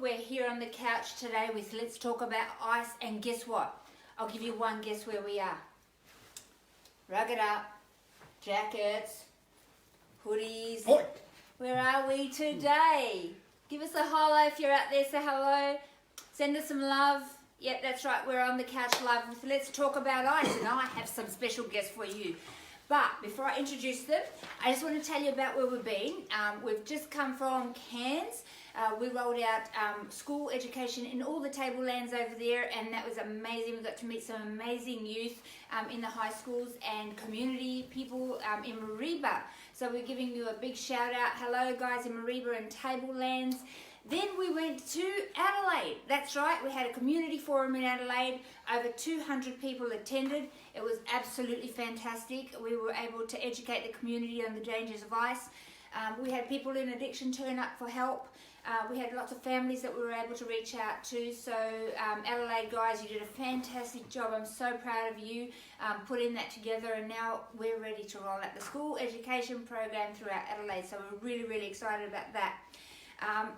we're here on the couch today with Let's Talk About Ice, and guess what? I'll give you one guess where we are. Rug it up, jackets, hoodies. Oi. Where are we today? Give us a hello if you're out there, say hello. Send us some love. Yep, that's right, we're on the couch live with Let's Talk About Ice, and I have some special guests for you. But before I introduce them, I just want to tell you about where we've been. We've just come from Cairns. We rolled out school education in all the tablelands over there, and that was amazing. We got to meet some amazing youth in the high schools and community people in Mareeba. So we're giving you a big shout out. Hello guys in Mareeba and tablelands. Then we went to Adelaide. That's right, we had a community forum in Adelaide. Over 200 people attended. It was absolutely fantastic. We were able to educate the community on the dangers of ice. We had people in addiction turn up for help. We had lots of families that we were able to reach out to. So Adelaide guys, you did a fantastic job. I'm so proud of you putting that together, and now we're ready to roll out the school education program throughout Adelaide. So we're really, really excited about that.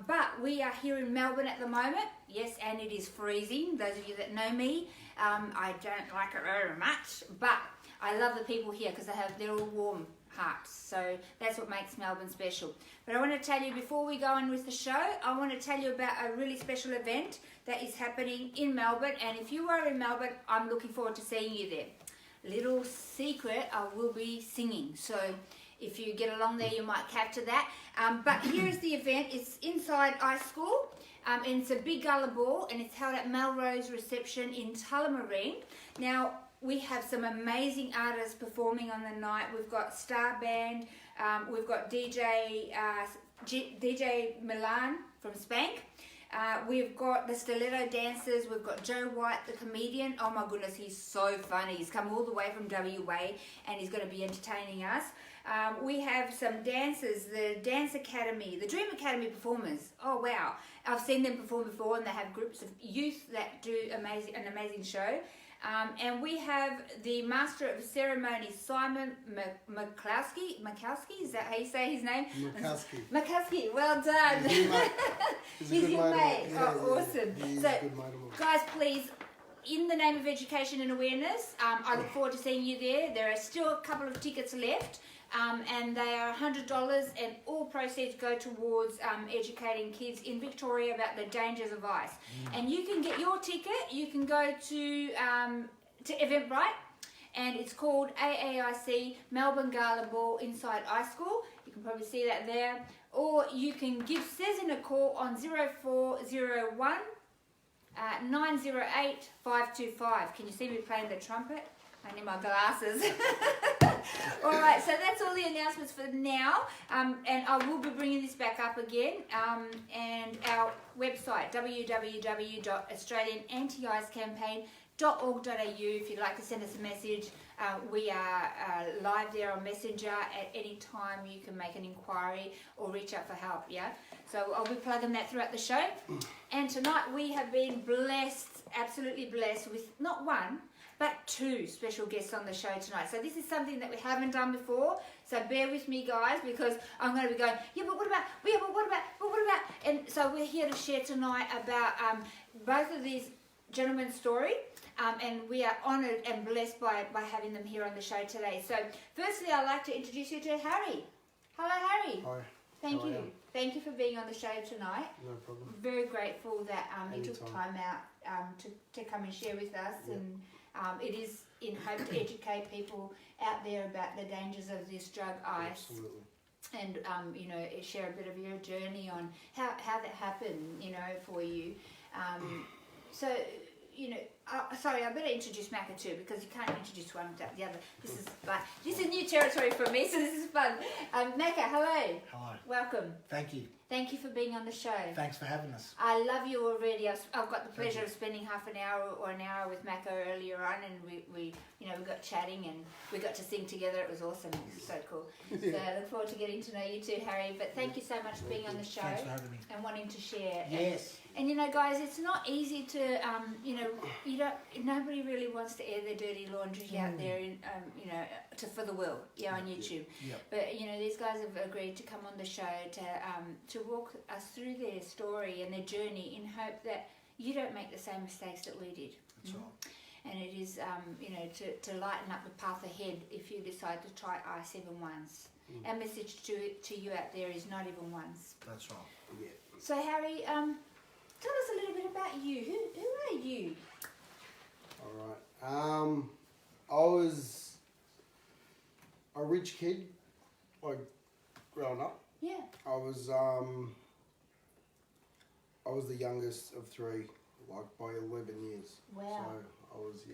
But we are here in Melbourne at the moment, yes, and it is freezing. Those of you that know me, I don't like it very much, but I love the people here because they're all warm hearts, so that's what makes Melbourne special. But I want to tell you, before we go on with the show, I want to tell you about a really special event that is happening in Melbourne, and if you are in Melbourne, I'm looking forward to seeing you there. Little secret, I will be singing, so if you get along there, you might capture that. But here's the event. It's inside Ice School, and it's a big gala ball, and it's held at Melrose Reception in Tullamarine. Now, we have some amazing artists performing on the night. We've got Star Band, we've got DJ Milan from Spank. We've got the Stiletto Dancers, we've got Joe White, the comedian. Oh my goodness, he's so funny. He's come all the way from WA and he's going to be entertaining us. We have some dancers, the Dance Academy, the Dream Academy performers. Oh wow, I've seen them perform before, and they have groups of youth that do an amazing show. And we have the Master of Ceremonies, Simon Makowski. Is that how you say his name? Makowski, well done. He's a good mate. Yeah, oh, awesome. So, guys, please, in the name of education and awareness, I look forward to seeing you there. There are still a couple of tickets left. And they are $100, and all proceeds go towards educating kids in Victoria about the dangers of ice. And you can get your ticket. You can go to Eventbrite, and it's called AAIC Melbourne Gala Ball Inside Ice School. You can probably see that there. Or you can give Cezanne a call on 0401 908 525. Can you see me playing the trumpet? I need my glasses. Alright, so that's all the announcements for now, and I will be bringing this back up again, and our website www.australianantiicecampaign.org.au. if you'd like to send us a message. We are live there on Messenger at any time. You can make an inquiry or reach out for help, yeah? So I'll be plugging that throughout the show. And tonight we have been blessed, absolutely blessed, with not one, but two special guests on the show tonight. So this is something that we haven't done before. So bear with me, guys, because I'm going to be going, yeah, but what about, and so we're here to share tonight about both of these gentlemen's story, and we are honoured and blessed by having them here on the show today. So firstly, I'd like to introduce you to Harry. Hello, Harry. Hi. Thank you. Thank you for being on the show tonight. No problem. Very grateful that you took time out to come and share with us. Yeah. And it is in hope to educate people out there about the dangers of this drug ice. Absolutely. And share a bit of your journey on how that happened, for you. Sorry, I better introduce Macca too, because you can't introduce one without the other. This is new territory for me, so this is fun. Macca, hello. Hello. Welcome. Thank you. Thank you for being on the show. Thanks for having us. I love you already. I've got the pleasure of spending half an hour or an hour with Macca earlier on, and we got chatting and we got to sing together. It was awesome. It was so cool. So I look forward to getting to know you too, Harry. But thank you so much for being on the show. Thanks for having me. And wanting to share. Yes. And guys, it's not easy to, you you don't. Nobody really wants to air their dirty laundry out there, in, for the world, on YouTube. Yep. But these guys have agreed to come on the show to walk us through their story and their journey, in hope that you don't make the same mistakes that we did. That's right. And it is, to lighten up the path ahead if you decide to try ice even once. Our message to you out there is not even once. That's right. Yeah. So Harry, tell us a little bit about you. Who are you? All right. I was a rich kid, like growing up. Yeah. I was the youngest of three, like by 11 years. Wow. So I was a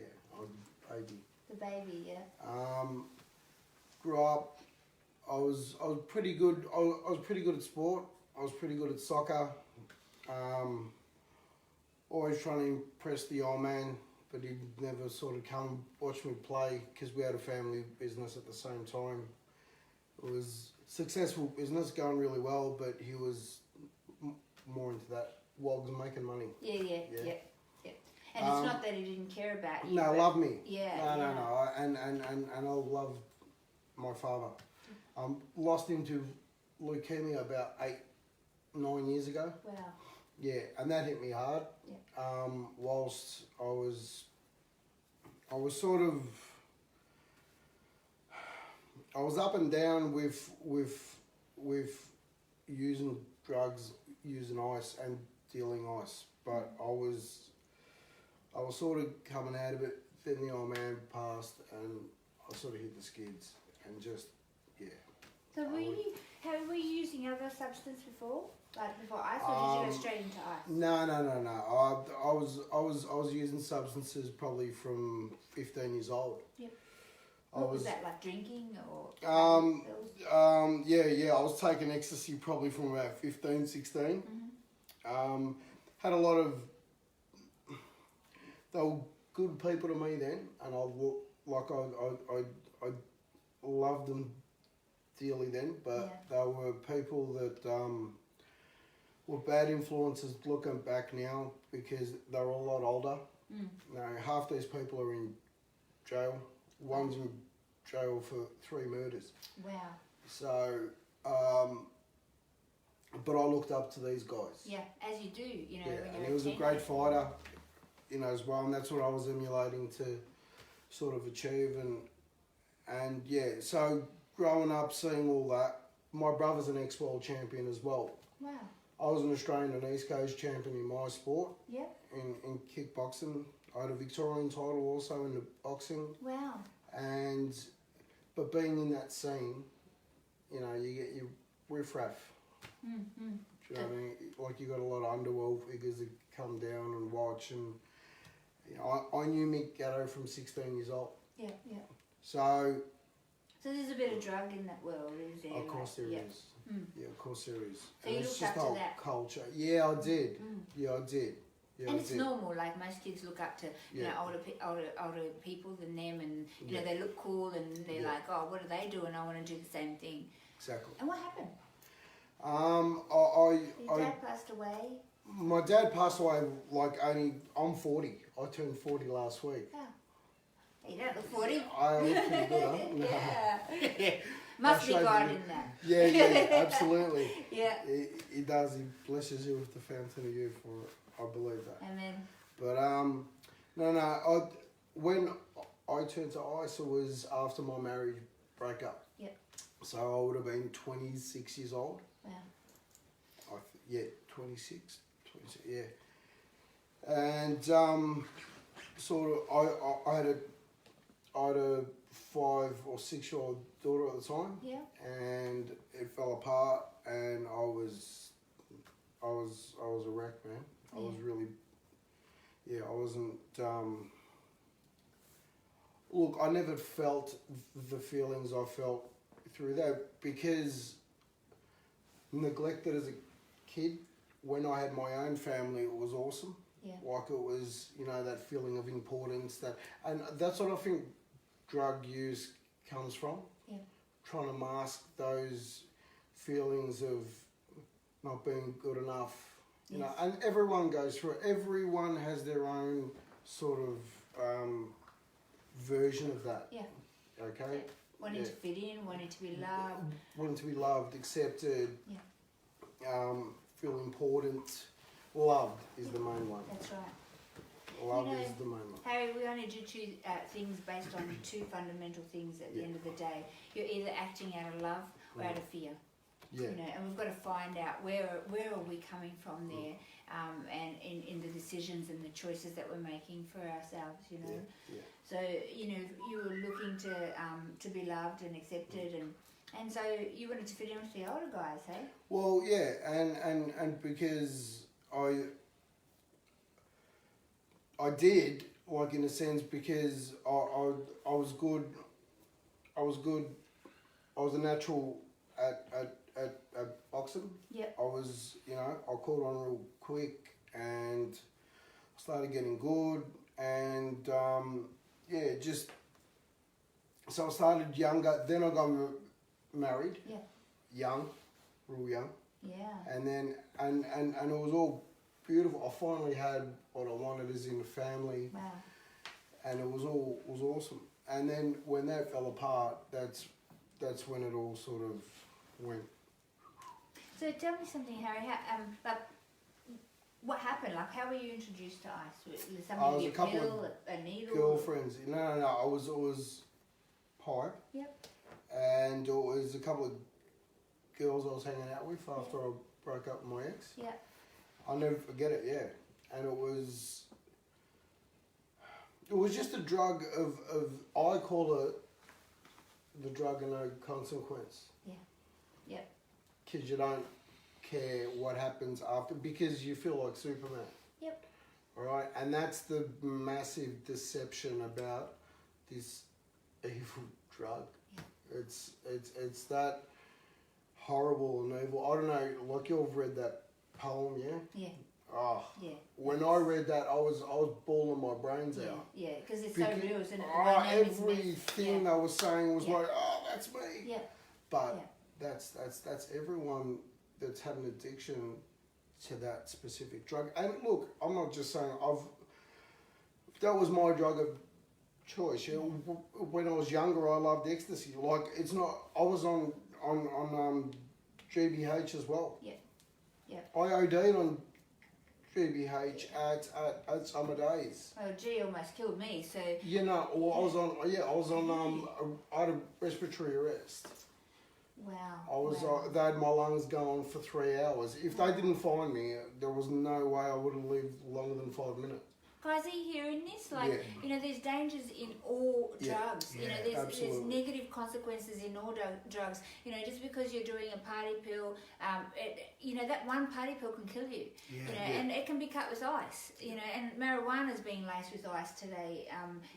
baby. The baby, yeah. Grew up. I was pretty good. I was pretty good at sport. I was pretty good at soccer. Always trying to impress the old man, but he'd never sort of come watch me play because we had a family business at the same time. It was successful business, going really well, but he was more into that wogs and making money. Yeah. And it's not that he didn't care about you. No, love me. Yeah. No. And I love my father. Lost him to leukemia about 8-9 years ago. Wow. Yeah, and that hit me hard. Yeah. Whilst I was sort of, I was up and down with using drugs, using ice and dealing ice, but I was sort of coming out of it. Then the old man passed, and I sort of hit the skids, and just So were you using other substance before? Like before ice, or did you go straight into ice? No. I was using substances probably from 15 years old. Yep. What was that, like drinking or? Yeah. I was taking ecstasy probably from about 15, 16. Mm-hmm. Had a lot of. They were good people to me then, and I loved them dearly then, but they were people that were bad influences looking back now, because they're a lot older. Now, half these people are in jail. One's in jail for 3 murders. Wow. So, but I looked up to these guys. Yeah, as you do, when you're and he was a great fighter, as well, and that's what I was emulating to sort of achieve, and so growing up, seeing all that, my brother's an ex-world champion as well. Wow. I was an Australian and East Coast champion in my sport. Yeah. In kickboxing. I had a Victorian title also in the boxing. Wow. But being in that scene, you get your riffraff. Mm-hmm. Do you know what I mean? Like, you got a lot of underworld figures that come down and watch, and I knew Mick Gatto from 16 years old. Yeah. So there's a bit of drug in that world, is there? Of course there is. Mm. Yeah, of course there is. So and you it's looked up just to that? Culture. Yeah, I did. Yeah, I did. Yeah, And I it's did. normal, like most kids look up to older people than them, and they look cool, and they're like, oh, what are they doing? I want to do the same thing. Exactly. And what happened? Your dad passed away? My dad passed away I'm 40. I turned 40 last week. Oh. You don't look 40. I look pretty good, huh? Yeah. Must be God in that. Yeah, absolutely. Yeah. He does. He blesses you with the fountain of youth for it. I believe that. Amen. But when I turned to ice, it was after my marriage breakup. Yep. So I would have been 26 years old. Wow. 26, yeah. And sort of, I had a 5 or 6 year old daughter at the time. Yeah. And it fell apart, and I was a wreck, man. I was really, I wasn't. Look, I never felt the feelings I felt through that, because neglected as a kid. When I had my own family, it was awesome. Yeah. Like, it was, that feeling of importance, and that's what I think drug use comes from. Yeah. Trying to mask those feelings of not being good enough. And everyone goes through it. Everyone has their own sort of version of that. Yeah. Okay. Wanting to fit in, wanting to be loved. Wanting to be loved, accepted. Yeah. Feel important. Loved is the main one. That's right. Love is the main one. Harry, we only do two things based on two fundamental things at the end of the day. You're either acting out of love or out of fear. Yeah. You know, and we've got to find out where are we coming from there, and in the decisions and the choices that we're making for ourselves. You know. Yeah. So you know, you were looking to be loved and accepted, and so you wanted to fit in with the older guys, hey? Well, yeah, and because I did, like, in a sense, because I was good. I was a natural at boxing. Yeah. I was, you know, I caught on real quick and started getting good, and just so I started younger. Then I got married. Yeah. Young, real young. Yeah. And then and it was all beautiful. I finally had what I wanted as in a family. Wow. And it was awesome. And then when that fell apart, that's when it all sort of went. So tell me something, Harry. How, like, what happened? Like, how were you introduced to ice? Was somebody give you a pill, a needle? Girlfriends. No. I was pipe. Yep. And it was a couple of girls I was hanging out with after I broke up with my ex. Yeah. I'll never forget it. Yeah. And it was just a drug of I call it the drug of no consequence. Yeah. Yep. Because you don't care what happens after, because you feel like Superman. Yep. All right, and that's the massive deception about this evil drug. Yeah. It's that horrible and evil. I don't know, like, you've read that poem, yeah? Yeah. Oh. Yeah. When I read that, I was bawling my brains out. Yeah, because it's so real, isn't it? Everything they were saying was like, oh, that's me. Yeah. But that's everyone that's had an addiction to that specific drug. And look, I'm not just saying that was my drug of choice. You know, when I was younger, I loved ecstasy. Like, it's not. I was on GBH as well. Yeah. Yeah. I OD'd on GBH at summer days. Oh, G almost killed me. So. You know, I was on I had a respiratory arrest. Wow. They had my lungs going for 3 hours. If they didn't find me, there was no way I would have lived longer than 5 minutes. Guys, are you hearing this? Like, you know, there's dangers in all drugs. You know, there's negative consequences in all drugs. You know, just because you're doing a party pill, you know, that one party pill can kill you. And it can be cut with ice. You know, and marijuana is being laced with ice today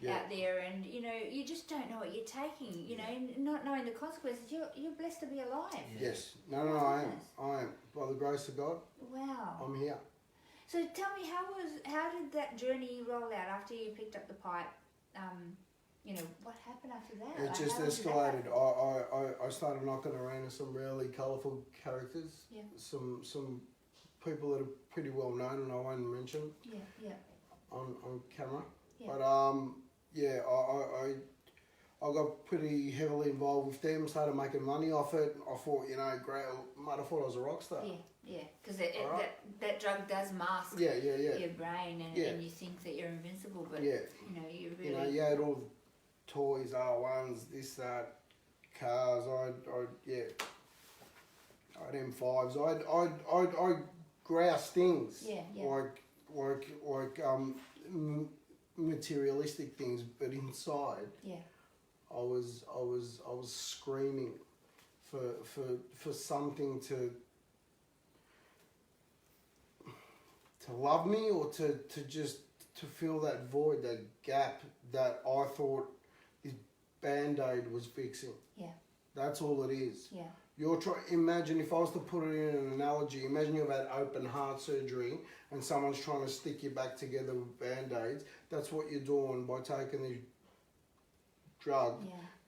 out there, and you know, you just don't know what you're taking. You know, not knowing the consequences. You're blessed to be alive. Yes. No, I am. By the grace of God. Wow. I'm here. So tell me, how did that journey roll out after you picked up the pipe? You know, what happened after that? It just escalated. I started knocking around with some really colourful characters. Yeah. Some people that are pretty well known, and I won't mention. Yeah. On camera. Yeah. But I got pretty heavily involved with them. Started making money off it. I thought, you know, great. Might have thought I was a rock star. Yeah, because that drug does mask your brain, and you think that you're invincible, but you know, you really... You know, you had all the toys, R1s, this, that, cars, I had M5s, I grouse things, like materialistic things, but inside, I was screaming for something to love me, or to just to fill that void, that gap that I thought this Band-Aid was fixing. Yeah. That's all it is. Yeah. Imagine if I was to put it in an analogy, imagine you've had open heart surgery and someone's trying to stick you back together with Band-Aids. That's what you're doing by taking this drug,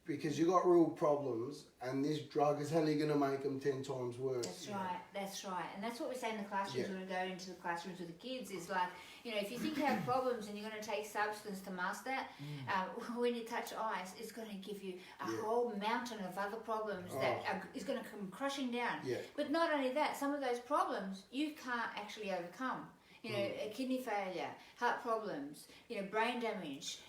because you got real problems, and this drug is only going to make them 10 times worse. That's right, that's right. And that's what we say in the classrooms when we go into the classrooms with the kids is like, you know, if you think you have problems and you're going to take substance to mask that, when you touch ice, it's going to give you a whole mountain of other problems that is going to come crushing down. Yeah. But not only that, some of those problems you can't actually overcome. You know, kidney failure, heart problems, you know, brain damage,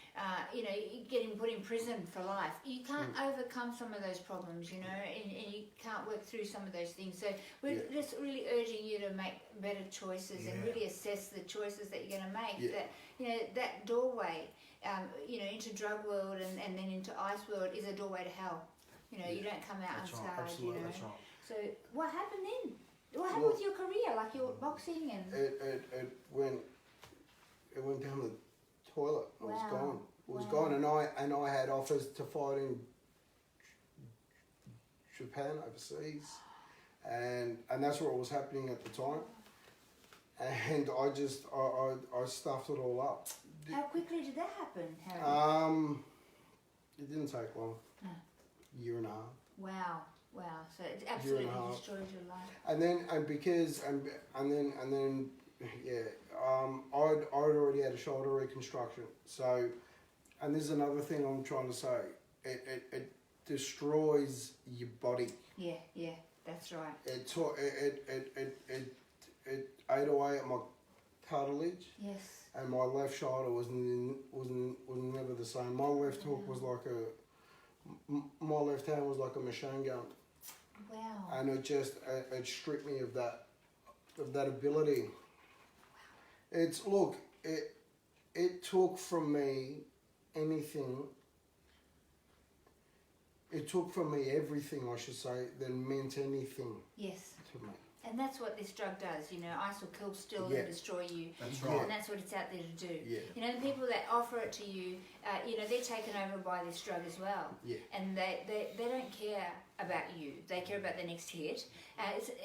you know, getting put in prison for life. You can't overcome some of those problems, you know, and you can't work through some of those things. So we're just really urging you to make better choices and really assess the choices that you're going to make. That, you know, that doorway, you know, into drug world and then into ice world is a doorway to hell. You know, you don't come out unscarred, you know. That's right. So what happened then? What happened with your career, like your boxing and? It went down the toilet. It was gone. It was gone, and I had offers to fight in Japan overseas, and that's what was happening at the time. And I just I stuffed it all up. How quickly did that happen, Harry? It didn't take long. Year and a half. Wow. So it absolutely destroyed your life. And then I'd already had a shoulder reconstruction. So, and this is another thing I'm trying to say. It destroys your body. Yeah, that's right. It ate away at my cartilage. Yes. And my left shoulder was never the same. My left hook was like my left hand was like a machine gun. Wow. And it stripped me of that ability. It took from me anything. It took from me everything, I should say, that meant anything. Yes. To me. And that's what this drug does, you know, ice will kill, steal and destroy you. That's right. And that's what it's out there to do. Yeah. You know, the people that offer it to you, you know, they're taken over by this drug as well. Yeah. And they don't care about you. They care about the next hit.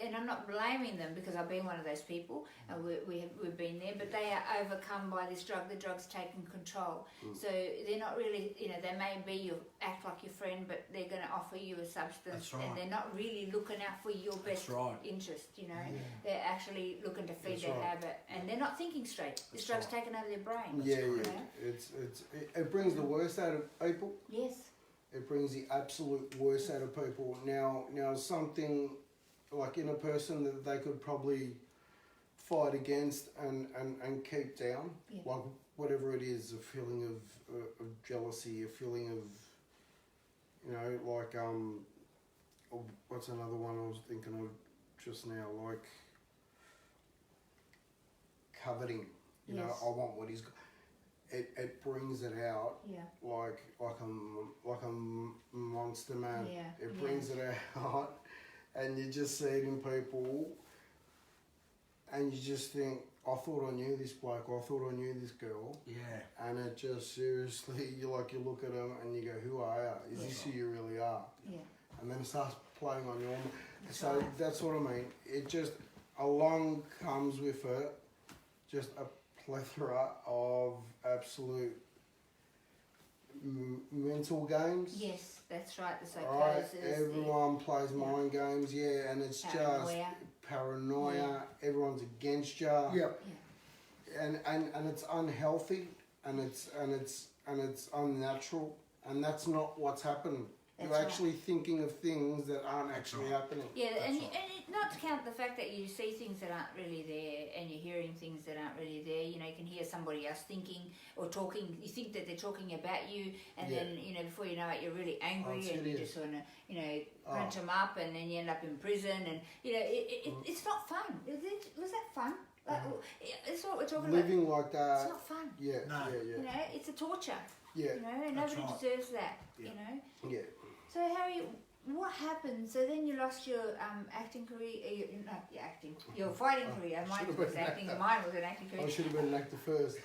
And I'm not blaming them because I've been one of those people. We've been there. But they are overcome by this drug. The drug's taking control. So they're not really, you know, they may act like your friend, but they're going to offer you a substance. That's right. And they're not really looking out for your best interest, you know. They're actually looking to feed their habit. And they're not thinking straight. This drug's taken over their brain. It brings the worst out of people. Yes. It brings the absolute worst out of people. Now something like in a person that they could probably fight against and keep down, like whatever it is, a feeling of jealousy, a feeling of, you know, like what's another one I was thinking of just now, like coveting. You know, I want what he's got. It brings it out like a monster man. It brings it out, and you just see it in people, and you just think, I thought I knew this bloke, I thought I knew this girl. Yeah. And it just seriously, you look at them and you go, who are you? Is this who you really are? Yeah. And then it starts playing on your. So that's what I mean. It just along comes with it, just a plethora of absolute mental games. Yes, that's right. The psychosis. Right, everyone plays mind games, and it's just paranoia. Everyone's against you. Yep. And it's unhealthy, and it's unnatural, and that's not what's happening. You're actually thinking of things that aren't actually happening. Yeah, and not to count the fact that you see things that aren't really there, and you're hearing things that aren't really there. You know, you can hear somebody else thinking or talking. You think that they're talking about you, and then, you know, before you know it, you're really angry, and you just want to, you know, punch them up, and then you end up in prison, and you know, it's not fun. Was that fun? Like, that's what we're talking about. Living like that. It's not fun. Yeah. You know, it's a torture. Yeah. You know, and nobody deserves that. You know. Yeah. So Harry, what happened? So then you lost your acting career, your fighting career. Mine was acting, mine was an acting career. I should have been an actor first.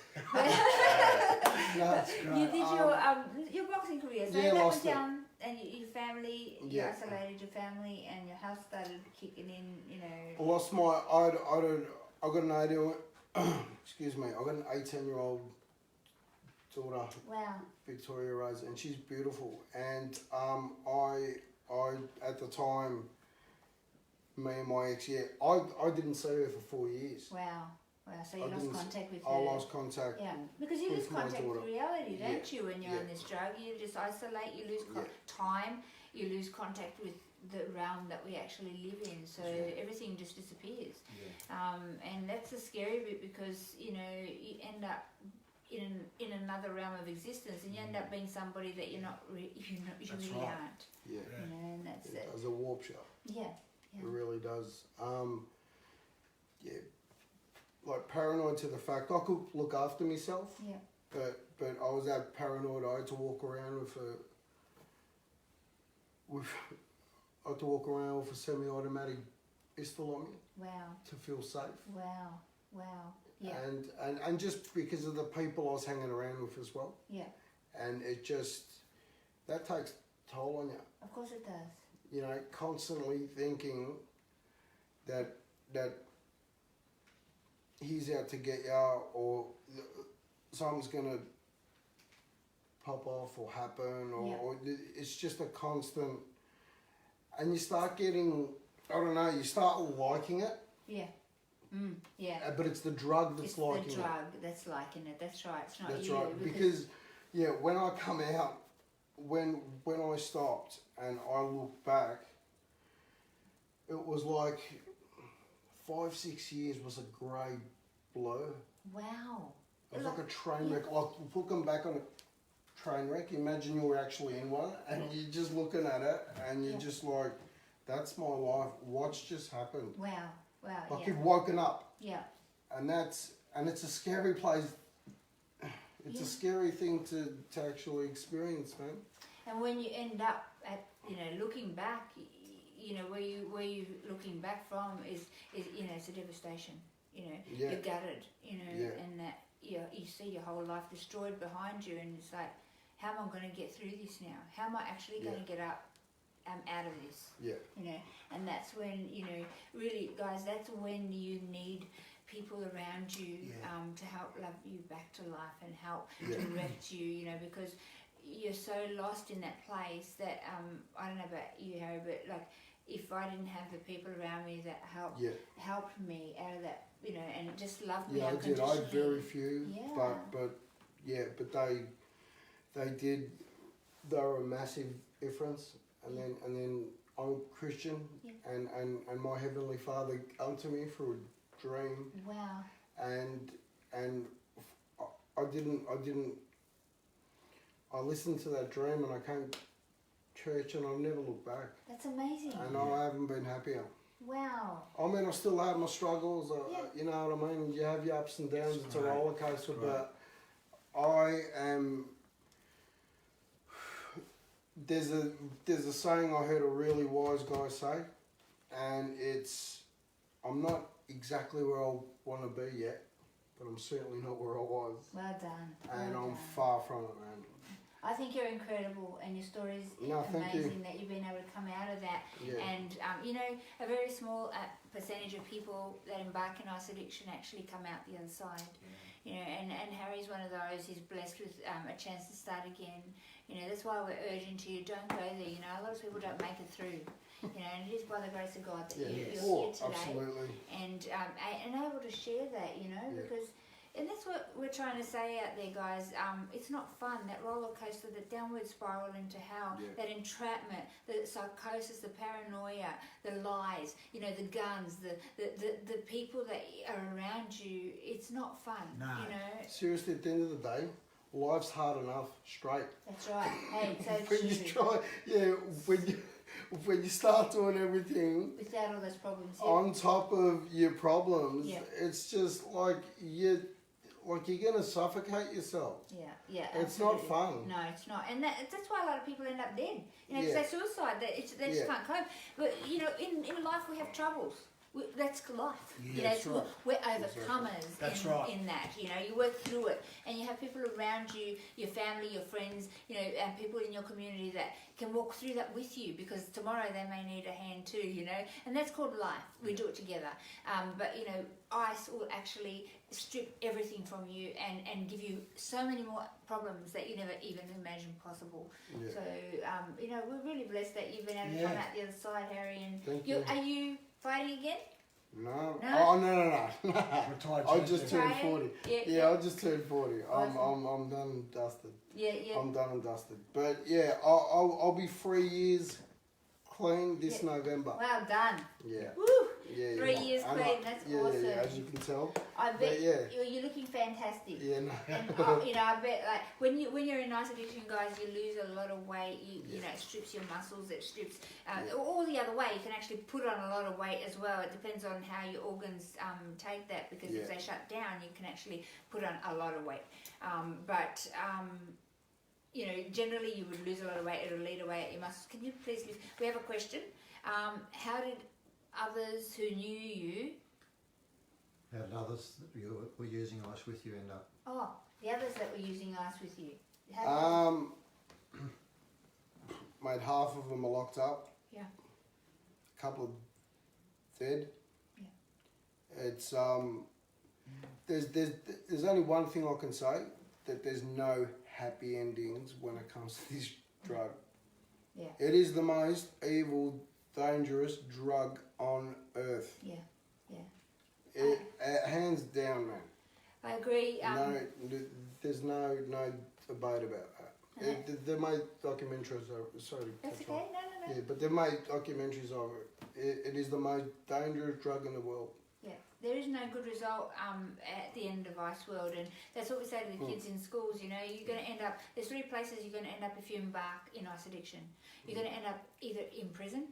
You did your boxing career. So that went down, and your family, you isolated your family, and your health started kicking in. You know. I lost my. I got an idea. Excuse me. I got an 18-year-old daughter, Wow. Victoria Rose, and she's beautiful. And I at the time, me and my ex, I didn't see her for 4 years. Wow. Wow. So you lost contact with her. I lost contact. Yeah, because you lose with my contact daughter. with reality, don't you? When you're Yeah. on this drug, you just isolate. You lose time. You lose contact with the realm that we actually live in. So everything just disappears. Yeah. And that's the scary bit because you end up in another realm of existence, and you end up being somebody that you're not. You really right. aren't. Yeah. And that's It it. does a warp shot. Yeah. It really does. Like paranoid to the fact I could look after myself. Yeah. But I was that paranoid. I had to walk around with a semi-automatic pistol on me Wow. to feel safe. Wow. Wow. Yeah. And just because of the people I was hanging around with as well. Yeah. And it just that takes a toll on you. Of course it does. You know, constantly thinking that he's out to get you or something's gonna pop off or happen or it's just a constant, and you start getting, I don't know, you start liking it. Yeah. Yeah. But it's the drug that's It's liking the drug that's liking it. That's right. It's not That's you. right. Because when I come out, when I stopped and I look back, it was like 5-6 years was a grey blur. Wow. It was like a train wreck. Like looking back on a train wreck, imagine you were actually in one and you're just looking at it and you're just like, that's my life. What's just happened? Wow. Wow. Like you've woken up. Yeah. And it's a scary place. It's a scary thing to actually experience, man. And when you end up at looking back, where you looking back from is it's a devastation. You're gutted. And that you see your whole life destroyed behind you, and it's like, how am I going to get through this now? How am I actually going to get up out of this? Yeah. And that's when really, guys, that's when you need people around you to help love you back to life and help direct you. Because you're so lost in that place that I don't know about you, Harry, but like if I didn't have the people around me that helped me out of that, and just loved me unconditionally. I did. I had very few, Yeah. but they did. They were a massive difference. And then I'm Christian, and my Heavenly Father come to me through a dream. Wow. And I listened to that dream and I came to church and I've never looked back. That's amazing. And I haven't been happier. Wow. I mean, I still have my struggles. You know what I mean? You have your ups and downs. It's a roller coaster, but I am. There's a saying I heard a really wise guy say, and it's, I'm not exactly where I want to be yet, but I'm certainly not where I was. Well done. And well I'm done. far from it, man. I think you're incredible, and your story is thank amazing you. that you've been able to come out of that. Yeah. And a very small percentage of people that embark in ice addiction actually come out the other side. And Harry's one of those. He's blessed with a chance to start again. That's why we're urging to you, don't go there. A lot of people don't make it through. And it is by the grace of God that you're here today. Absolutely. And able to share that, because. And that's what we're trying to say out there, guys. It's not fun, that roller coaster, that downward spiral into hell, that entrapment, the psychosis, the paranoia, the lies, the guns, the people that are around you. It's not fun, Seriously, at the end of the day, life's hard enough, straight. That's right. Hey, so when you try, when you start doing everything without all those problems, on top of your problems, it's just like you're gonna suffocate yourself. Yeah. It's not fun. No, it's not, and that's why a lot of people end up dead. Because they suicide. They just can't cope. But in life we have troubles. that's life. Yeah, you know, that's right. we're overcomers That's in, right. in that. You know, you work through it, and you have people around you, your family, your friends, you know, and people in your community that can walk through that with you, because tomorrow they may need a hand too. You know, and that's called life. We do it together. But you know, ice will actually strip everything from you and give you so many more problems that you never even imagined possible. Yeah. So you know, we're really blessed that you've been able to Yeah. come out the other side, Harry. And Thank you. are you fighting again? No. No? Oh, no. Retired I just champion. turned 40. Yeah. I just turned 40. Awesome. I'm done and dusted. Yeah. I'm done and dusted. But yeah, I'll be 3 years clean this November. Well done. Yeah. Woo! Yeah. 3 years And clean. That's awesome. Yeah, as you can tell. I But bet yeah. you're looking fantastic. Yeah. No. And you know, I bet like when you're in ice addiction, guys, you lose a lot of weight. You know, it strips your muscles. It strips all the other way. You can actually put on a lot of weight as well. It depends on how your organs take that, because if they shut down, you can actually put on a lot of weight. You know, generally you would lose a lot of weight. It'll lead away at your muscles. Can you please? We have a question. How did others who knew you? How did others that you were using ice with you end up? Oh, the others that were using ice with you. Mate, half of them are locked up. Yeah. A couple of dead. Yeah. It's there's only one thing I can say, that there's no happy endings when it comes to this drug. Yeah. It is the most evil, dangerous drug on earth. Yeah. Hands down, man. I agree. There's no debate about that. They made documentaries. Sorry to That's cut okay. you off. No. Yeah, but they made documentaries of it. It is the most dangerous drug in the world. Yeah, there is no good result at the end of Ice World, and that's what we say to the kids in schools. You know, you're going to end up. There's 3 places you're going to end up if you embark in ice addiction. You're going to end up either in prison,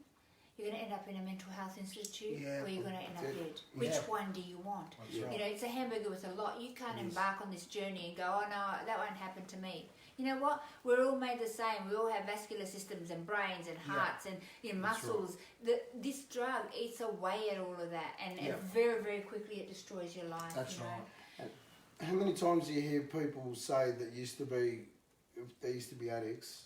you're going to end up in a mental health institute, or you're going to end up dead. Which one do you want? That's right. You know, it's a hamburger with a lot. You can't embark on this journey and go, oh no, that won't happen to me. You know what? We're all made the same. We all have vascular systems and brains and hearts and muscles. This drug eats away at all of that, and very, very quickly it destroys your life. That's you know? right. How many times do you hear people say that they used to be addicts?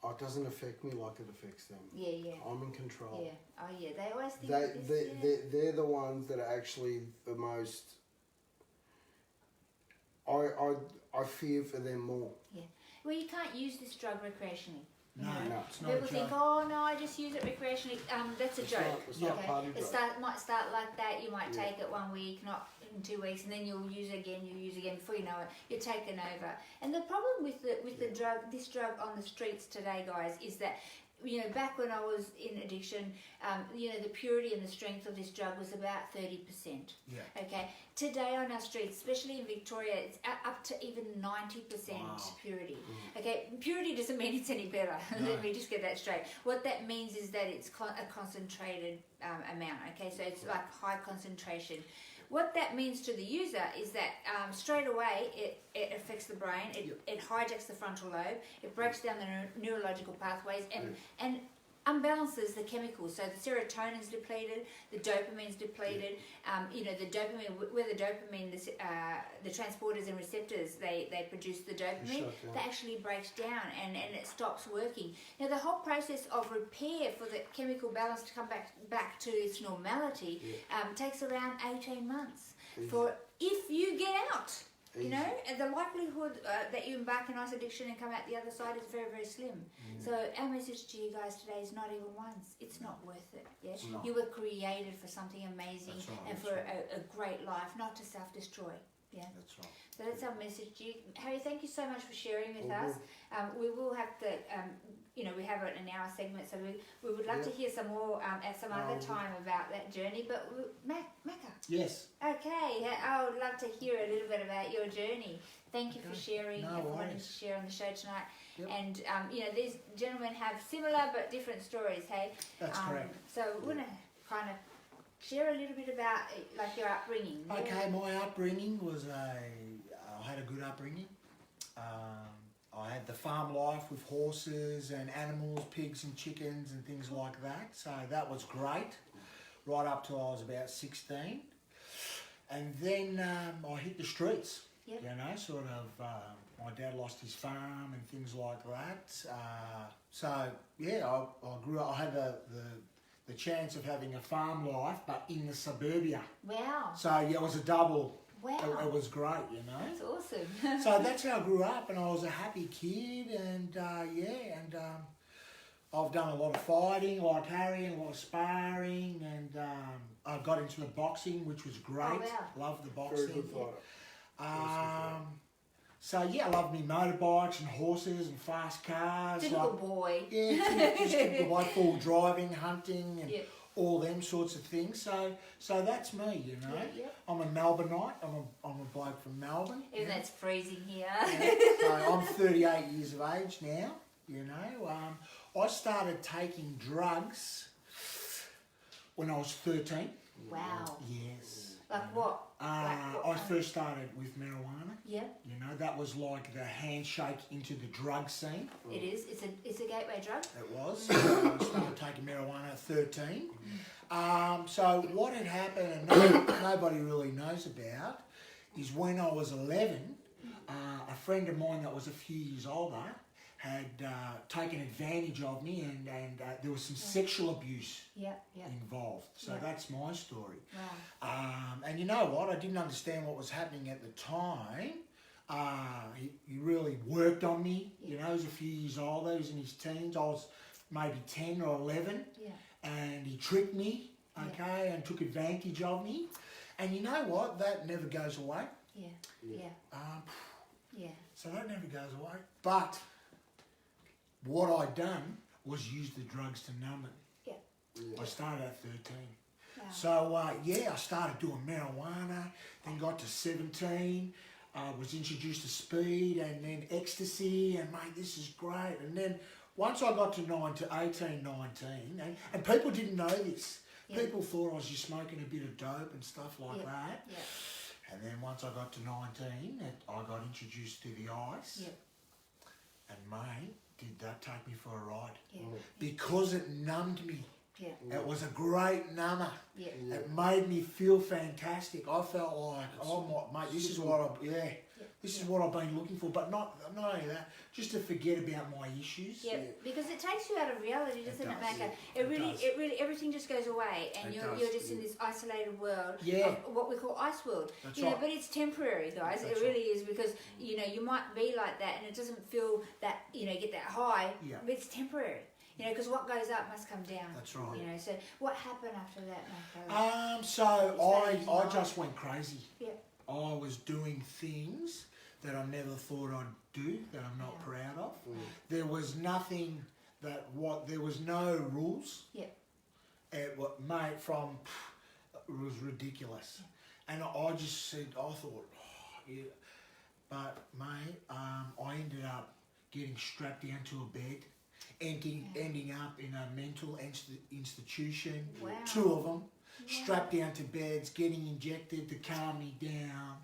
Oh, it doesn't affect me like it affects them. Yeah. I'm in control. Yeah. Oh yeah. They always think They're the ones that are actually the most. I fear for them more. Yeah. Well, you can't use this drug recreationally. No, No. it's not a People think, joke. oh no, I just use it recreationally. That's a joke. It's not party drug. Might start like that. You might take it 1 week, not in 2 weeks, and then you'll use it again. Before you know it, you're taken over. And the problem with the drug, this drug on the streets today, guys, is that, you know, back when I was in addiction, you know, the purity and the strength of this drug was about 30%. Yeah. Okay. Today on our streets, especially in Victoria, it's up to even 90% purity. Okay. Purity doesn't mean it's any better. No. Let me just get that straight. What that means is that it's a concentrated amount. Okay. So it's like high concentration. What that means to the user is that straight away it affects the brain, it hijacks the frontal lobe, it breaks down the neurological pathways and unbalances the chemicals. So the serotonin's depleted, the dopamine's depleted. You know, the dopamine, where the dopamine, the transporters and receptors, they produce the dopamine, that actually breaks down and it stops working. Now the whole process of repair for the chemical balance to come back to its normality takes around 18 months. For if you get out. You know, and the likelihood that you embark in ice addiction and come out the other side is very, very slim. So our message to you guys today is not even once. It's not worth it. Yeah, you were created for something amazing and for a great life, not to self-destroy. Yeah, That's right. so that's our message to you, Harry. Thank you so much for sharing with us. We will have to, you know, we have an hour segment, so we would love to hear some more at some other time about that journey. But Macca. Yes. Okay, I would love to hear a little bit about your journey. Thank you for sharing and for wanting to share on the show tonight. Yep. And you know, these gentlemen have similar but different stories. Hey, That's correct. So we're gonna kind of share a little bit about like your upbringing. Okay, my upbringing was I had a good upbringing. I had the farm life with horses and animals, pigs and chickens and things like that. So that was great. right up till I was about 16. And then I hit the streets, Yep. you know, sort of, my dad lost his farm and things like that. So, yeah, I grew up, I had the chance of having a farm life, but in the suburbia. Wow. So, yeah, it was a double. Wow. It was great, you know. That's awesome. So that's how I grew up, and I was a happy kid, and I've done a lot of fighting, like Harry, and a lot of sparring, and I got into the boxing, which was great. Oh, wow. Loved the Very boxing. good fighter. So yeah, I love me motorbikes and horses and fast cars. Typical boy. Yeah, just typical boy, full driving, hunting, and Yeah. all them sorts of things. So that's me, you know. Yeah, yeah. I'm a Melbourneite. I'm a bloke from Melbourne. Even though it's freezing here. Yeah. So I'm 38 years of age now, you know. I started taking drugs when I was 13. Wow. Yes. Like what? Like what I first started with marijuana. Yeah, You know, that was like the handshake into the drug scene. it is. It's a gateway drug. It was. I started taking marijuana at 13. So what had happened, and nobody really knows about, is when I was 11, a friend of mine that was a few years older had taken advantage of me, and there was some sexual abuse Yeah, yeah. involved. So Yeah. that's my story. Wow. And you know what? I didn't understand what was happening at the time. He really worked on me. You know, he was a few years older. He was in his teens. I was maybe 10 or 11. Yeah. And he tricked me, okay, and took advantage of me. And you know what? That never goes away. Yeah. Yeah. Yeah. So that never goes away. But what I done was use the drugs to numb it. Yeah. I started at 13. Wow. So, I started doing marijuana, then got to 17, was introduced to speed and then ecstasy, and mate, this is great. And then once I got to 18, 19, and people didn't know this. Yeah. People thought I was just smoking a bit of dope and stuff like that. Yeah. And then once I got to 19, I got introduced to the ice. Yeah. And mate, did that take me for a ride? Yeah. Because it numbed me. Yeah. It was a great number. Yeah. It made me feel fantastic. I felt like, oh my, mate, this is what this is what I've been looking for. But not only that, just to forget about my issues. Yeah, because it takes you out of reality, doesn't it, does. Macca? It It really, everything just goes away, and It you're does. just in this isolated world Yeah. of what we call ice world. That's You know, right. but it's temporary, guys. That's It really is, because you know you might be like that, and it doesn't feel that get that high. Yeah. But it's temporary. You know, because what goes up must come down. That's right. You know, so what happened after that, Macca? So I just went crazy. Yeah. I was doing things that I never thought I'd do, that I'm not proud of. There was nothing there was no rules. Yeah. It was, mate, it was ridiculous. And I just said, I thought, yeah. But mate, I ended up getting strapped down to a bed, ending up in a mental institution, Wow. 2 of them, strapped down to beds, getting injected to calm me down.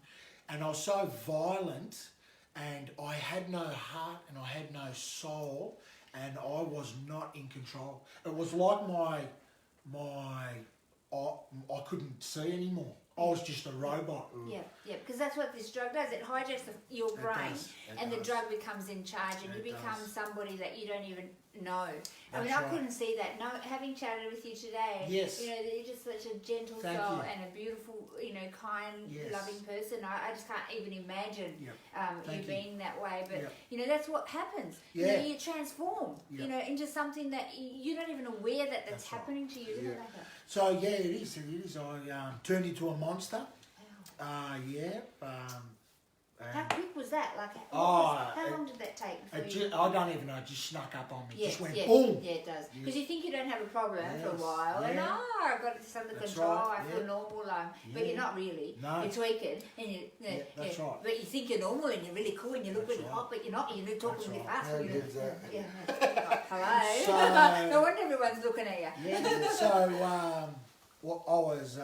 And I was so violent, and I had no heart and I had no soul, and I was not in control. It was like I couldn't see anymore. I was just a robot. Yeah, yeah, because that's what this drug does. It hijacks your It brain, does, it and the does. drug becomes in charge, and It you become does. somebody that you don't even know. I mean, That's I right. couldn't see that. No, having chatted with you today, Yes. you know, that you're just such a gentle Thank soul you. and a beautiful, kind, Yes. loving person. I just can't even imagine Yep. you Thank you. being that way. But Yep. that's what happens. Yeah. You transform, Yep. into something that you're not even aware that's That's right. happening to you, isn't it? Yeah. Macca? So yeah, it is. It is. I turned into a monster. Wow. How And quick was that? Like, Oh, how long did that take? it Before you... I don't even know. It just snuck up on me. Yes, Just went yes, boom. yeah, it does. Yeah. Because you think you don't have a problem for a Yes, while, and yeah. I've got this under That's control. right, I feel yeah. normal, but Yeah. you're not really. No. You're tweaking, and that's right. But you think you're normal, and you're really cool, and you look That's really right. hot, but you're not. You're talking That's really right. fast. How you know. good's that? Yeah. Hello. So- No wonder everyone's looking at you. Yeah. So I was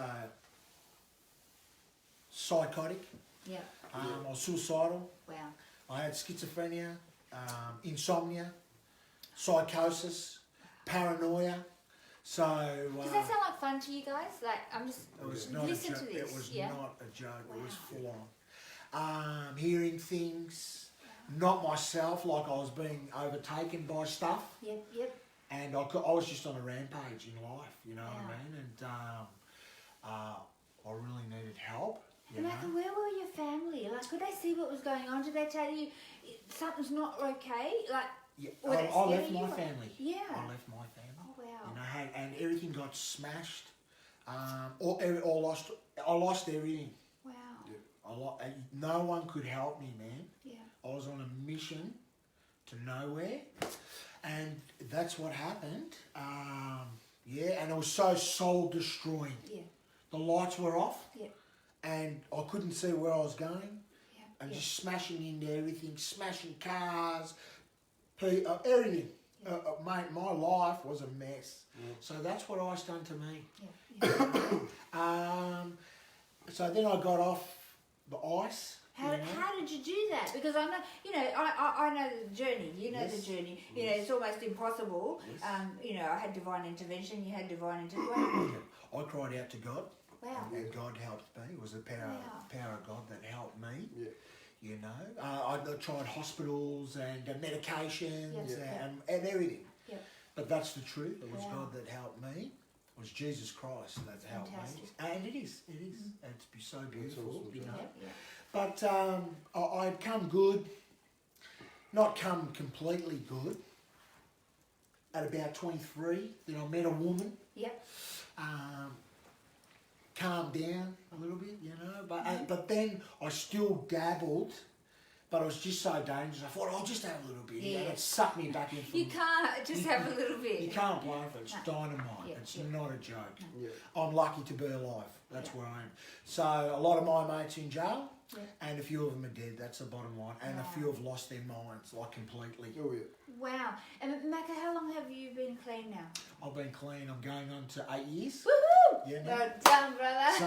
psychotic. Yeah. I was suicidal. Wow. I had schizophrenia, insomnia, psychosis, paranoia, So Does that sound like fun to you guys? Like, I'm just it was not listen a to joke. this. It was yeah. not a joke. It was Wow. full on. Hearing things, not myself, like I was being overtaken by stuff. Yep. Yep. And I was just on a rampage in life, you know what Wow. I mean? And I really needed help, you And know? Maka, where were your family? Like, could they see what was going on? Did they tell you something's not okay? Like, Yeah, were they I scared left of my you? family. Yeah. I left my family. Oh wow. You know, and everything got smashed. I lost everything. Wow. And no one could help me, man. Yeah. I was on a mission to nowhere, and that's what happened. And it was so soul destroying. Yeah. The lights were off, Yeah. and I couldn't see where I was going, Yeah. and yeah. just smashing into everything, smashing cars, everything. Mate, my life was a mess. Yeah. So that's what Ice done to me. Yeah. Yeah. So then I got off the ice. How did you do that? Because I know, I know the journey. You know Yes. the journey. You know, it's almost impossible. Yes. I had divine intervention. You had divine intervention. I cried out to God, Wow. and God helped me. It was the power of God that helped me. Yeah. You know, I tried hospitals and medications Yep. and everything. Yep. But that's the truth. It was Wow. God that helped me. It was Jesus Christ that helped Fantastic. me. And it is. It's so beautiful, awesome. you know. Yep. Yeah. But I'd come good, not come completely good. At about 23, then I met a woman. Yep. Calmed down a little bit, you know. But then I still dabbled, but it was just so dangerous. I thought I'll just have a little bit, Yeah. and it sucked me back in. You can't just have a little bit. You can't play with it. It's No. dynamite. Yeah, It's yeah. not a joke. Yeah. I'm lucky to be alive. That's Yeah. where I am. So a lot of my mates in jail, Yeah. and a few of them are dead. That's the bottom line. And Wow. a few have lost their minds, like completely. Oh, yeah. Wow. And Maka, how long have you been clean now? I've been clean. I'm going on to 8 years. Woohoo! Yeah, Well man. done, brother.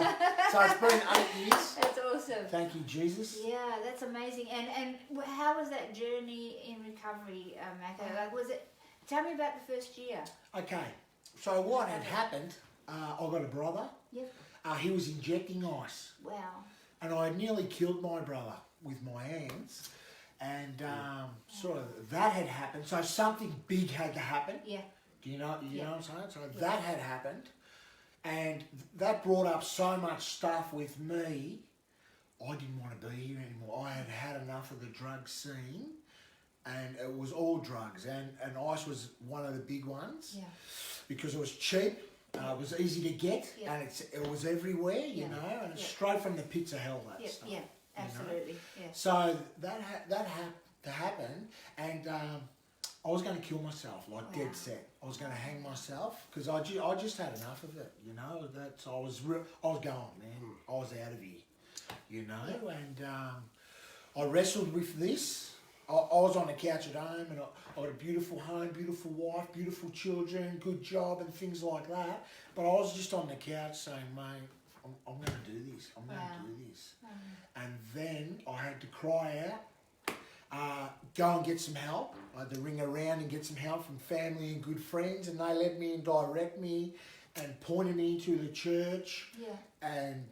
So it's been 8 years. That's awesome. Thank you, Jesus. Yeah, that's amazing. And how was that journey in recovery, Maka? Like, was it? Tell me about the first year. Okay. So what had happened? I got a brother. Yep. He was injecting ice, Wow. and I nearly killed my brother with my hands. And sort of that had happened. So something big had to happen. Yeah. Do you know what I'm saying? So Yeah. that had happened, and that brought up so much stuff with me. I didn't want to be here anymore. I had had enough of the drug scene, and it was all drugs, and ice was one of the big ones Yeah. because it was cheap, it was easy to get, Yeah. and it was everywhere, you Yeah. know, and it's Yeah. straight from the pits of hell, that Yeah. stuff. Yeah. Absolutely. Yeah. So that had to happen, and I was going to kill myself, like Wow. dead set. I was going to hang myself because I just had enough of it, you know. I was gone, man. I was out of here, you know. Yeah. And I wrestled with this. I was on the couch at home, and I got a beautiful home, beautiful wife, beautiful children, good job, and things like that. But I was just on the couch saying, mate, I'm going to do this. I'm going Wow. to do this. And then I had to cry out, go and get some help. I had to ring around and get some help from family and good friends, and they led me and direct me and pointed me to the church, Yeah. and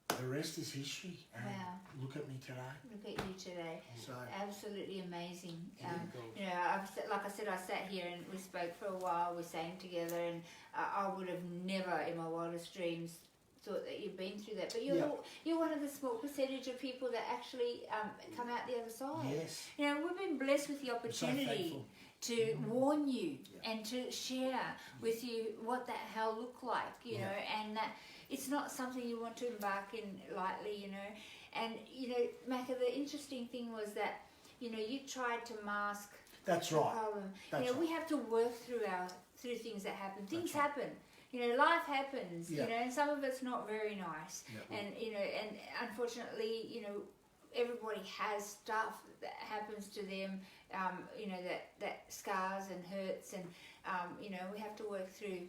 the rest is history. And Wow. look at me today. Look at you today. So Absolutely amazing. Yeah. Like I said, I sat here and we spoke for a while. We sang together, and I would have never, in my wildest dreams, thought that you've been through that. But you're one of the small percentage of people that actually come out the other side. yes, You know, we've been blessed with the I'm so opportunity thankful. to warn you Yeah. and to share with you what that hell looked like, you know, and that it's not something you want to embark in lightly, you know. And, you know, Maka, the interesting thing was that, you know, you tried to mask That's the right. problem. That's you know, we right. have to work through things that happen. Things right. happen. You know, life happens, Yeah. you know, and some of it's not very nice. Yeah. And, you know, and unfortunately, you know, everybody has stuff that happens to them, you know, that scars and hurts, and, you know, we have to work through.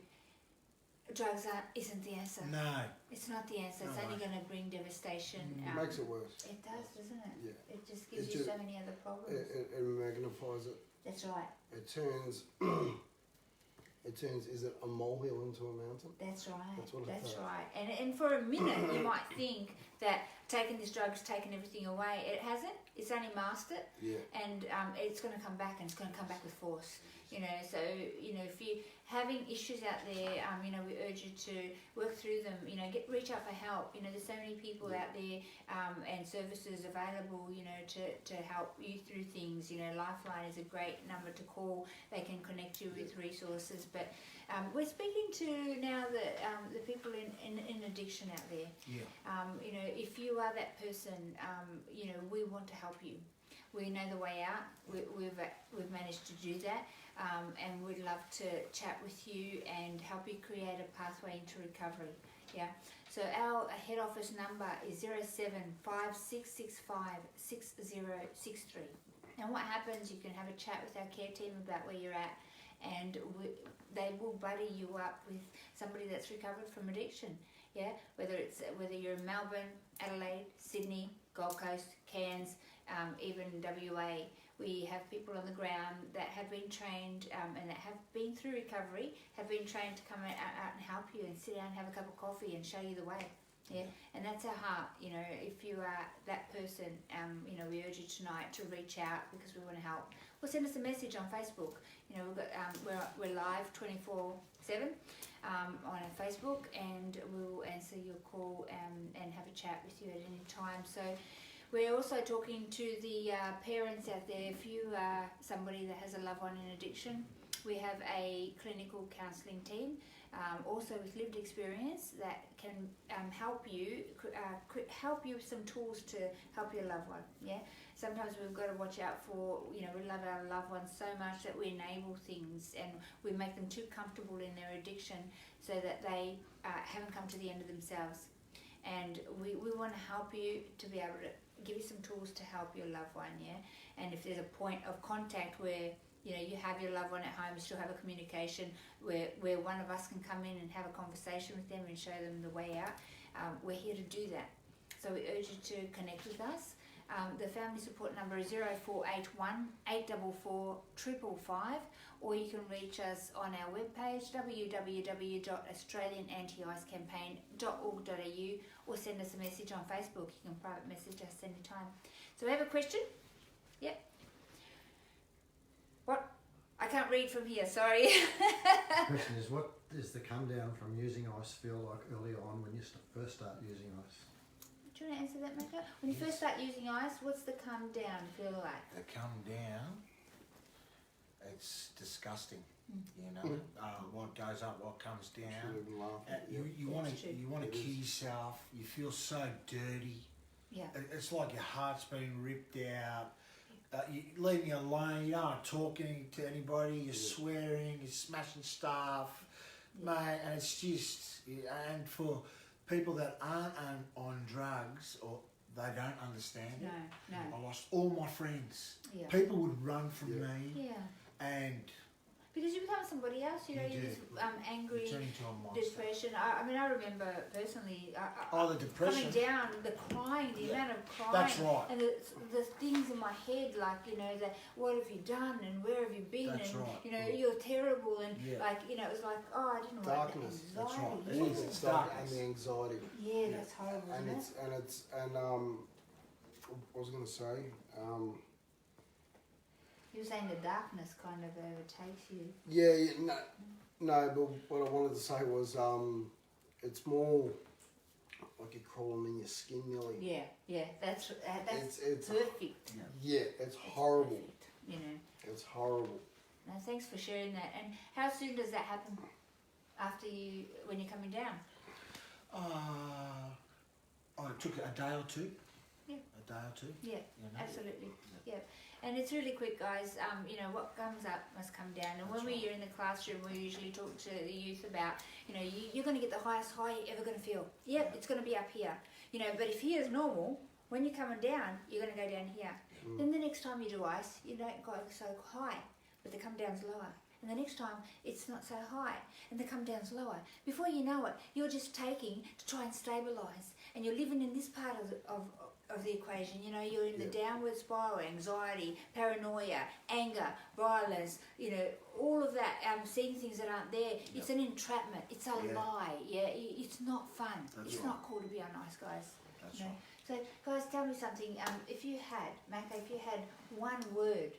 Drugs isn't the answer. No, It's not the answer. It's No only way. going to bring devastation. It makes it worse. It does, doesn't it? Yeah. It just gives It's you just- so many other problems. It magnifies it. That's right. It turns it turns, is it a molehill into a mountain? That's right. That's what it That's does. right. And for a minute, you might think that taking this drug has taken everything away. It hasn't. It's only masked it. Yeah. And it's going to come back, and it's going to come back with force. You know, so, you know, if you're having issues out there, you know, we urge you to work through them, you know, reach out for help. You know, there's so many people out there and services available, you know, to help you through things. You know, Lifeline is a great number to call. They can connect you with resources. But we're speaking to now the people in addiction out there. Yeah. You know, if you are that person, you know, we want to help you. We know the way out. We've managed to do that, and we'd love to chat with you and help you create a pathway into recovery. Yeah. So our head office number is 0756656063. And what happens? You can have a chat with our care team about where you're at, and they will buddy you up with somebody that's recovered from addiction. Yeah. Whether you're in Melbourne, Adelaide, Sydney, Gold Coast, Cairns. Even WA, we have people on the ground that have been trained and that have been through recovery, have been trained to come out and help you and sit down and have a cup of coffee and show you the way. Yeah, and that's our heart. You know, if you are that person, you know, we urge you tonight to reach out because we want to help. Or send us a message on Facebook. You know, we've got we're live 24/7 on our Facebook, and we'll answer your call and have a chat with you at any time. So. We're also talking to the parents out there. If you are somebody that has a loved one in addiction, we have a clinical counselling team, also with lived experience that can help you with some tools to help your loved one. Yeah. Sometimes we've got to watch out for, you know, we love our loved ones so much that we enable things and we make them too comfortable in their addiction so that they haven't come to the end of themselves. And we want to help you to be able to give you some tools to help your loved one, yeah? And if there's a point of contact where, you know, you have your loved one at home, you still have a communication where one of us can come in and have a conversation with them and show them the way out, we're here to do that. So we urge you to connect with us. The family support number is 0481 844 555, or you can reach us on our webpage www.australianantiicecampaign.org.au, or send us a message on Facebook. You can private message us anytime. So we have a question? Yep. What? I can't read from here, sorry. The question is, what does the come down from using ice feel like early on when you first start using ice? Do you want to answer that, Mako? When you first start using ice, what's the come down feel like? The come down, it's disgusting. You know, what goes up, what comes down. You want to kill yourself. You feel so dirty. Yeah. It's like your heart's been ripped out. You leaving you alone. You aren't talking to anybody. You're swearing. You're smashing stuff, mate. And it's just, and for people that aren't on drugs, or they don't understand it. No. I lost all my friends. Yeah. People would run from me. Yeah. And because you become somebody else, you know, you're this angry, you turn into a monster. depression. I mean, I remember personally the depression. coming down, the crying, the amount of crying. That's right. And the things in my head, like, you know, what have you done and where have you been? That's and, right. you know, you're terrible. And, like, you know, it was like, I didn't want Darkness. that That's right. anxiety. It is. It's darkness. And the anxiety. Yeah, that's horrible, And isn't it? I was going to say, You were saying the darkness kind of overtakes you. no, but what I wanted to say was, it's more like you're crawling in your skin nearly. Yeah, that's It's perfect. Yeah, it's horrible. Perfect, you know. It's horrible. No, thanks for sharing that. And how soon does that happen? When you're coming down? It took a day or two. Yeah. A day or two. Yeah, You know? absolutely. Yeah. And it's really quick, guys. You know, what comes up must come down. And when we're in the classroom, we usually talk to the youth about, you know, you're going to get the highest high you're ever going to feel. Yep, it's going to be up here. You know, but if here is normal, when you're coming down, you're going to go down here. Then the next time you do ice, you don't go so high, but the come down's lower. And the next time it's not so high and the come down's lower. Before you know it, you're just taking to try and stabilise, and you're living in this part of the equation. You know, you're in the downward spiral, anxiety, paranoia, anger, violence, you know, all of that, seeing things that aren't there. It's an entrapment. It's a lie. Yeah, it's not fun. It's not cool to be on ice, guys. That's you know? right. So, guys, tell me something. If you had, Mako, if you had one word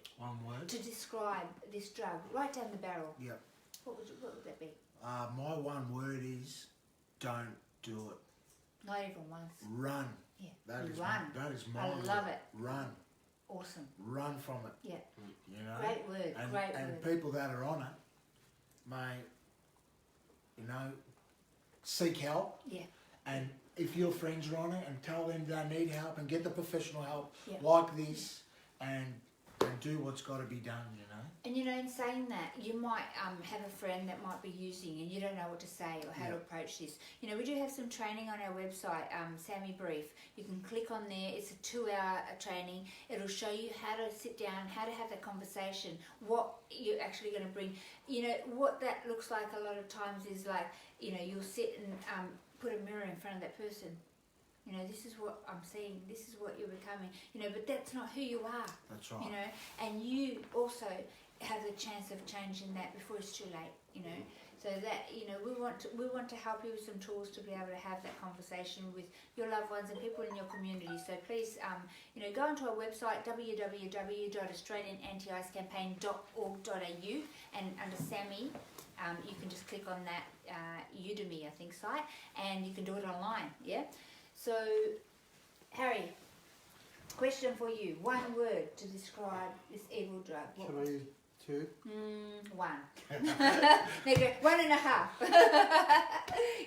to describe this drug, right down the barrel, what would that be? My one word is don't do it. Not even once. Run. Yeah. That is Run. that is I mine. love it. Run. Awesome. Run from it. Yeah. You know. Great word. And, Great and word. people that are on it may, you know, seek help. Yeah. And if your friends are on it, and tell them they need help, and get the professional help Yeah. like this, and do what's got to be done. You know. And you know, in saying that, you might have a friend that might be using, and you don't know what to say or how to approach this. You know, we do have some training on our website, Sammy Brief. You can click on there. It's a 2-hour training. It'll show you how to sit down, how to have that conversation, what you're actually going to bring. You know, what that looks like a lot of times is like, you know, you'll sit and put a mirror in front of that person. You know, this is what I'm seeing, this is what you're becoming, you know, but that's not who you are. That's right. You know, and you also have the chance of changing that before it's too late, you know. So that, you know, we want to help you with some tools to be able to have that conversation with your loved ones and people in your community. So please, you know, go onto our website, www.australianantiicecampaign.org.au, and under Sammy, you can just click on that Udemy, I think, site, and you can do it online, yeah? So, Harry, question for you. One word to describe this evil drug. What Can I use 2? one. There you go. 1.5.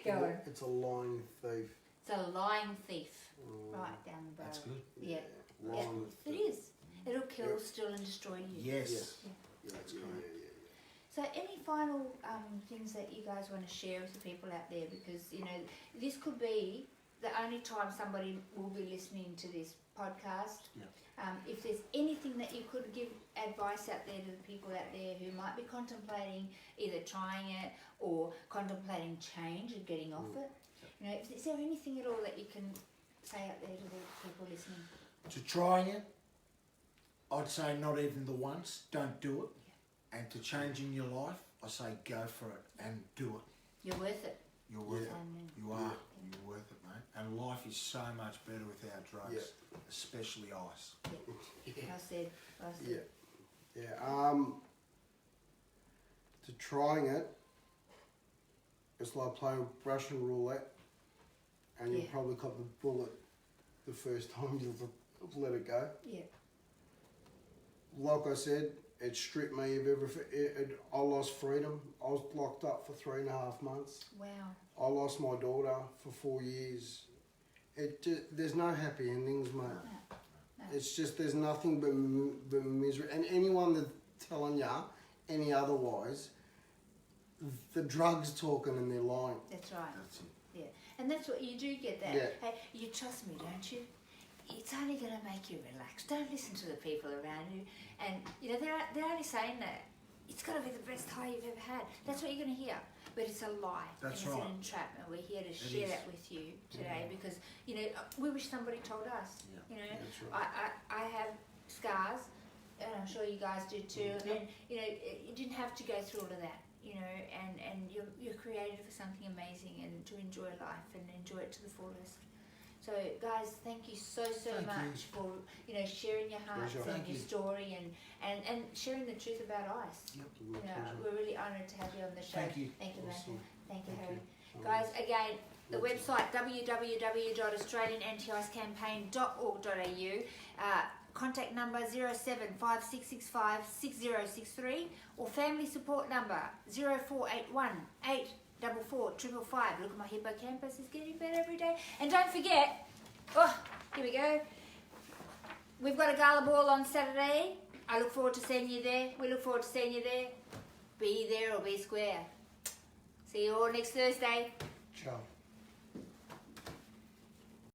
Go on. It's a lying thief. It's a lying thief. Right down the barrel. That's good. Yeah. Lying It thief. is. It'll kill, steal and destroy you. Yes. Yeah, that's correct. So any final things that you guys want to share with the people out there? Because, you know, this could be the only time somebody will be listening to this podcast. Yeah. If there's anything that you could give advice out there to the people out there who might be contemplating either trying it or contemplating change and getting off it, you know, is there anything at all that you can say out there to the people listening? To trying it, I'd say not even the once, don't do it. And to changing your life, I say go for it and do it. You're worth it. You're worth it. Amen. You are. You're worth it, mate. And life is so much better without drugs, especially ice. I said. To trying it, it's like playing Russian roulette, and you'll probably cop the bullet the first time you let it go. Yeah. Like I said, it stripped me of everything. I lost freedom. I was locked up for 3.5 months. Wow. I lost my daughter for 4 years. There's no happy endings, mate. No. It's just there's nothing but misery. And anyone that's telling ya any otherwise, the drugs talking and they're lying. That's right. That's it. Yeah. And that's what you do get that. Yeah. Hey, you trust me, don't you? It's only going to make you relax. Don't listen to the people around you. And, you know, they're only saying that it's got to be the best high you've ever had. That's what you're going to hear. But it's a lie. That's and right. It's an entrapment. We're here to share that with you today because, you know, we wish somebody told us. Yeah. You know, That's right. I have scars, and I'm sure you guys do too. And, you know, you didn't have to go through all of that. You know, and you're created for something amazing and to enjoy life and enjoy it to the fullest. So, guys, thank you so Thank much for, you know, sharing your hearts Pleasure. and Thank your you. story and sharing the truth about ice. Yep. You know, we're really honoured to have you on the show. Thank you. Thank you, Awesome. Matthew. Thank you, Harry. you. Guys, again, the website www.australianantiicecampaign.org.au. Contact number 0756656063 or family support number 0481 844 Look, my hippocampus is getting better every day. And don't forget, here we go. We've got a gala ball on Saturday. I look forward to seeing you there. We look forward to seeing you there. Be there or be square. See you all next Thursday. Ciao.